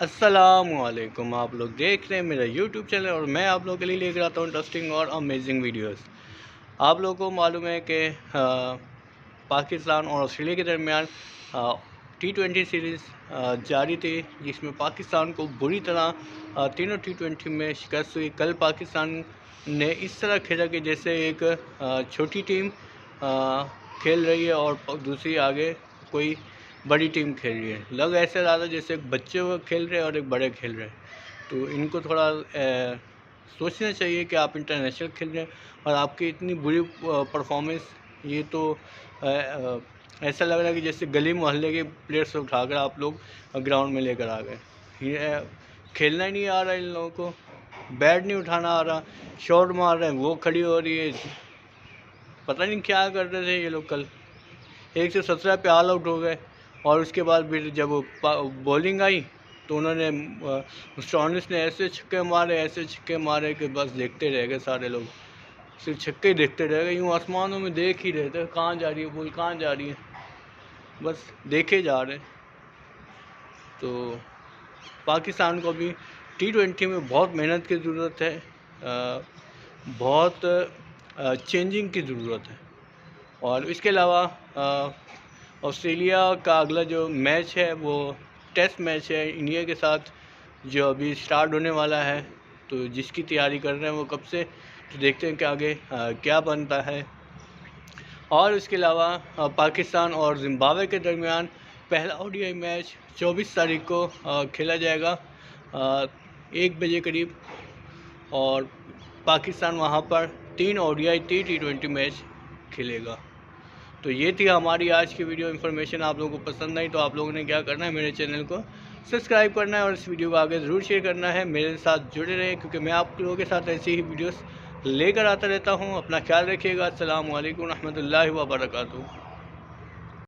अस्सलामुअलैकुम। आप लोग देख रहे हैं मेरा यूट्यूब चैनल और मैं आप लोगों के लिए लेकर आता हूँ इंटरेस्टिंग और अमेजिंग वीडियोस। आप लोगों को मालूम है कि पाकिस्तान और ऑस्ट्रेलिया के दरमियान T20 सीरीज़ जारी थी, जिसमें पाकिस्तान को बुरी तरह तीनों T20 में शिकस्त हुई। कल पाकिस्तान ने इस तरह खेला कि जैसे एक छोटी टीम खेल रही है और दूसरी आगे कोई बड़ी टीम खेल रही है। लग ऐसे रहा था जैसे एक बच्चे वो खेल रहे हैं और एक बड़े खेल रहे हैं। तो इनको थोड़ा सोचना चाहिए कि आप इंटरनेशनल खेल रहे हैं और आपकी इतनी बुरी परफॉर्मेंस, ये तो ऐसा लग रहा है कि जैसे गली मोहल्ले के प्लेयर्स को उठाकर आप लोग ग्राउंड में लेकर आ गए। ये खेलना ही नहीं आ रहा इन लोगों को, बैट नहीं उठाना आ रहा, शॉट मार रहे हैं वो खड़ी हो रही है। पता नहीं क्या कर रहे थे ये लोग। कल 117 पे ऑल आउट हो गए और उसके बाद फिर जब बॉलिंग आई तो उन्होंने स्टॉइनिस ने ऐसे छक्के मारे कि बस देखते रह गए सारे लोग। सिर्फ छक्के ही देखते रह गए, यूँ आसमानों में देख ही रहे थे कहाँ जा रही है बॉल, कहाँ जा रही है, बस देखे जा रहे। तो पाकिस्तान को भी T20 में बहुत मेहनत की ज़रूरत है, बहुत चेंजिंग की ज़रूरत है। और इसके अलावा ऑस्ट्रेलिया का अगला जो मैच है वो टेस्ट मैच है इंडिया के साथ, जो अभी स्टार्ट होने वाला है। तो जिसकी तैयारी कर रहे हैं वो कब से, तो देखते हैं कि आगे क्या बनता है। और इसके अलावा पाकिस्तान और जिम्बाब्वे के दरमियान पहला ODI मैच 24 तारीख को खेला जाएगा 1 बजे करीब। और पाकिस्तान वहाँ पर 3 ODI T20 मैच खेलेगा। तो ये थी हमारी आज की वीडियो इन्फॉर्मेशन। आप लोगों को पसंद आई तो आप लोगों ने क्या करना है, मेरे चैनल को सब्सक्राइब करना है और इस वीडियो को आगे ज़रूर शेयर करना है। मेरे साथ जुड़े रहें क्योंकि मैं आप लोगों के साथ ऐसी ही वीडियोस लेकर आता रहता हूँ। अपना ख्याल रखिएगा। अस्सलामु अलैकुम रहमतुल्लाहि व बरकातुहू।